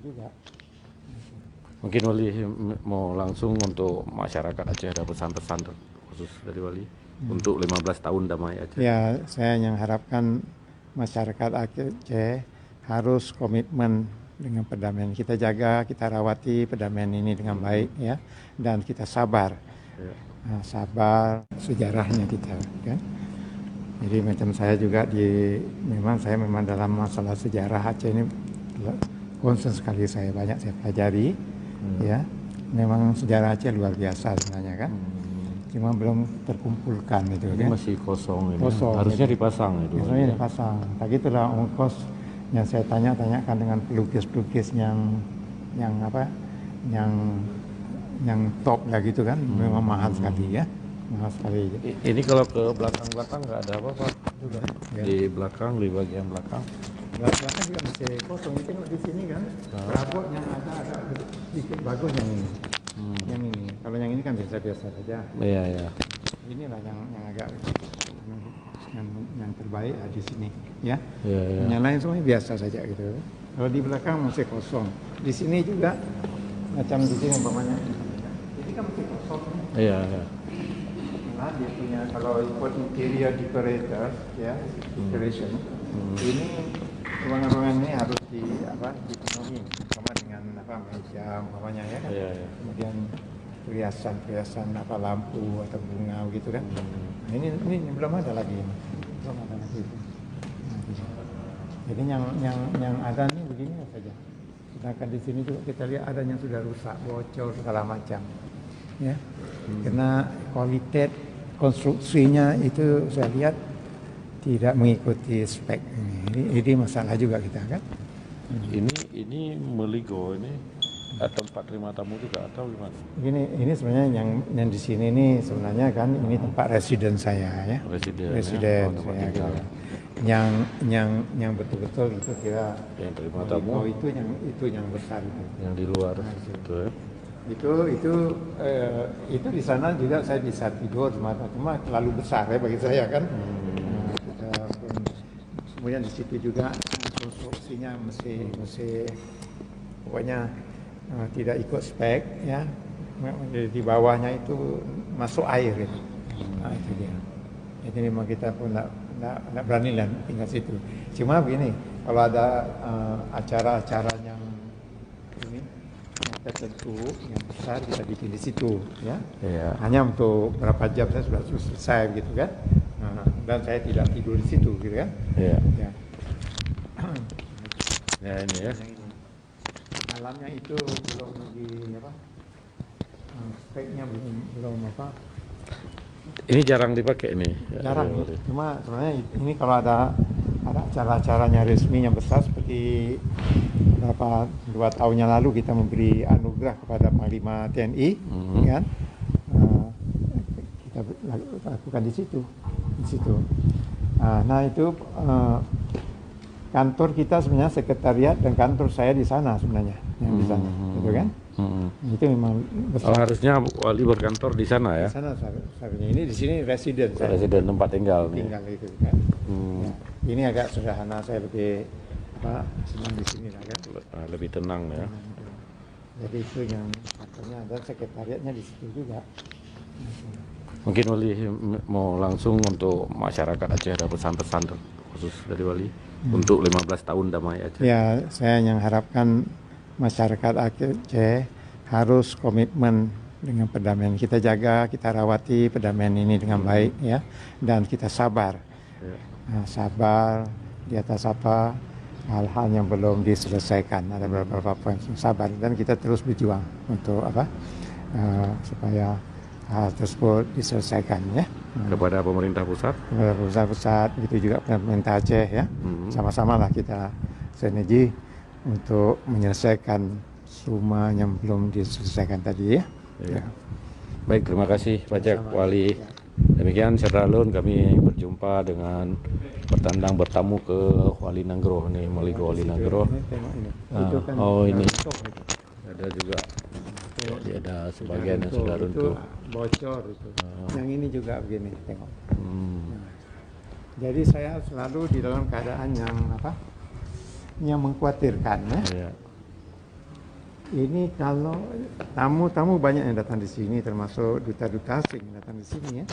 juga. Mungkin Wali mau langsung untuk masyarakat Aceh ada pesan-pesan khusus dari Wali untuk 15 tahun damai Aceh. Ya, saya yang harapkan masyarakat Aceh harus komitmen dengan perdamaian. Kita jaga, kita rawati perdamaian ini dengan baik ya, dan kita sabar. Ya. Nah, sabar sejarahnya kita kan. Jadi macam saya juga memang dalam masalah sejarah Aceh ini concern sekali, saya banyak saya pelajari ya. Memang sejarah Aceh luar biasa sebenarnya kan. Cuma belum terkumpulkan itu Ini kan. masih kosong ini. Kosong, Harusnya gitu. dipasang itu. Harusnya dipasang. Tak gitulah ongkos yang saya tanyakan dengan pelukis-pelukis yang yang top lah gitu kan. Memang mahal sekali ya. Mahal sekali. Ini kalau ke belakang-belakang nggak ada apa-apa Juga ya. di belakang, di bagian belakang. Belakang juga masih kosong. Ini tengok di sini kan. Rabot yang ada sedikit bagus yang ini. Yang ini. Kalau yang ini kan biasa-biasa saja. Iya, iya. Inilah yang agak yang terbaik di sini ya. Iya, iya. Yang lain semuanya biasa saja gitu. Kalau di belakang masih kosong. Di sini juga macam di sini umpamanya. Ini kan masih kosong. Iya, iya. Nah, dia punya kalau ikut interior decorator ya, decoration. Ini ruangan-ruangan ini harus dipenuhi sama dengan meja umpamanya ya kan. Iya, iya. Kemudian perhiasan lampu atau bunga gitu kan. Nah, ini belum ada lagi. Belum ada lagi. Jadi yang ada nih begini saja. Sedangkan di sini juga kita lihat ada yang sudah rusak, bocor segala macam. Ya. Karena kualitas konstruksinya itu saya lihat tidak mengikuti spek. Ini masalah juga kita kan. Ini Meligo ini tempat terima tamu juga atau gimana? Ini sebenarnya yang di sini nih sebenarnya kan ini tempat residen saya ya. Residen Residen ya? saya. Kan. Yang betul-betul itu kira Yang terima tamu itu yang besar itu. yang di luar itu. ya. Itu di sana juga saya bisa tidur cuma terlalu besar ya bagi saya kan. Kemudian di situ juga konstruksinya masih pokoknya tidak ikut spek ya. Di bawahnya itu masuk air itu. Nah, itu dia. Jadi memang kita pun tidak berani lah tinggal situ. Cuma begini, kalau ada acara-acara yang ini yang tertentu yang besar kita bikin di situ ya. Iya. Hanya untuk berapa jam saya sudah selesai gitu kan. Dan saya tidak tidur di situ gitu kan. Iya. Ya. Ya ini ya. Alamnya itu belum speknya belum Ini jarang dipakai nih. jarang. Cuma sebenarnya ini kalau ada acara-acaranya resmi yang besar seperti 2 tahun yang lalu kita memberi anugerah kepada Panglima TNI kan. Kita lakukan di situ. Nah itu kantor kita sebenarnya sekretariat dan kantor saya di sana sebenarnya yang di sana, gitu kan? Itu memang besar. Harusnya Wali berkantor di sana ya? Di sana sebenarnya ini di sini residen saya. Residen tempat tinggal nih. Tinggal itu kan. Ya. Ini agak sederhana, saya lebih senang di sini lah kan. Lebih tenang ya. Jadi itu yang kantornya dan sekretariatnya di situ juga. Mungkin Wali mau langsung untuk masyarakat Aceh ada pesan-pesan khusus dari Wali untuk 15 tahun damai Aceh. Ya, saya yang harapkan masyarakat Aceh harus komitmen dengan perdamaian. Kita jaga, kita rawati perdamaian ini dengan baik ya, dan kita sabar. Ya. Sabar di atas hal-hal yang belum diselesaikan. Ada beberapa poin sabar dan kita terus berjuang untuk supaya hal tersebut diselesaikan ya. Kepada pemerintah pusat? Kepada pemerintah pusat, begitu juga pemerintah Aceh ya. Sama-sama lah kita sinergi untuk menyelesaikan semua yang belum diselesaikan tadi ya. Ya. Baik, terima kasih banyak Wali. Demikian Syaralun kami berjumpa dengan bertamu ke Wali Nanggro nih, Meligo Wali Nanggro. Ini ada juga. Jadi ada sebagian yang sudah runtuh. Bocor itu. Yang ini juga begini, tengok. Jadi saya selalu di dalam keadaan yang mengkhawatirkan ya. Ini kalau tamu-tamu banyak yang datang di sini, termasuk duta-duta asing yang datang di sini ya.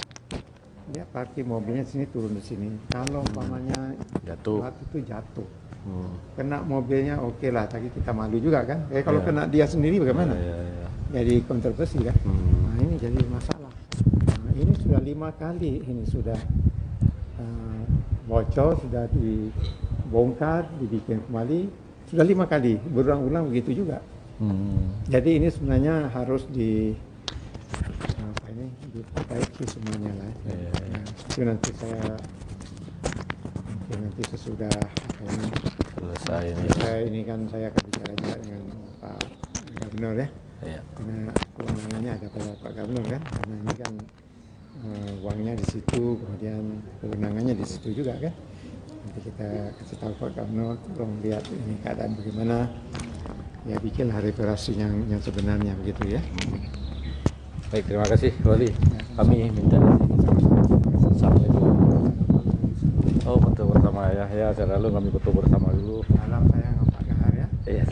Dia parkir mobilnya di sini, turun di sini. Kalau umpamanya Jatuh. pesawat itu jatuh, Hmm. kena mobilnya oke lah, tapi kita malu juga kan. Kalau Ya. kena dia sendiri bagaimana? Ya. Jadi kontroversi kan. Nah ini jadi masalah. Nah, ini sudah 5 kali, ini sudah bocor, sudah dibongkar, dibikin kembali. Sudah 5 kali, berulang-ulang begitu juga. Jadi ini sebenarnya harus diperbaiki semuanya lah. Nah, itu nanti saya mungkin nanti sesudah Selesai ini. ini kan saya akan bicara juga dengan Pak Gubernur ya. Ya. Karena kewenangannya ada pada Pak Gubernur kan. Karena ini kan uangnya di situ, kemudian kewenangannya di situ juga kan. Nanti kita kasih tahu Pak Gubernur, tolong lihat ini keadaan bagaimana. Ya bikinlah reparasi yang sebenarnya begitu ya. Baik, terima kasih Wali. Kami minta izin. Assalamualaikum. Oh, foto bersama ya. Ya, secara lu kami foto bersama dulu. Salam saya dengan Pak Gahar ya. Iya.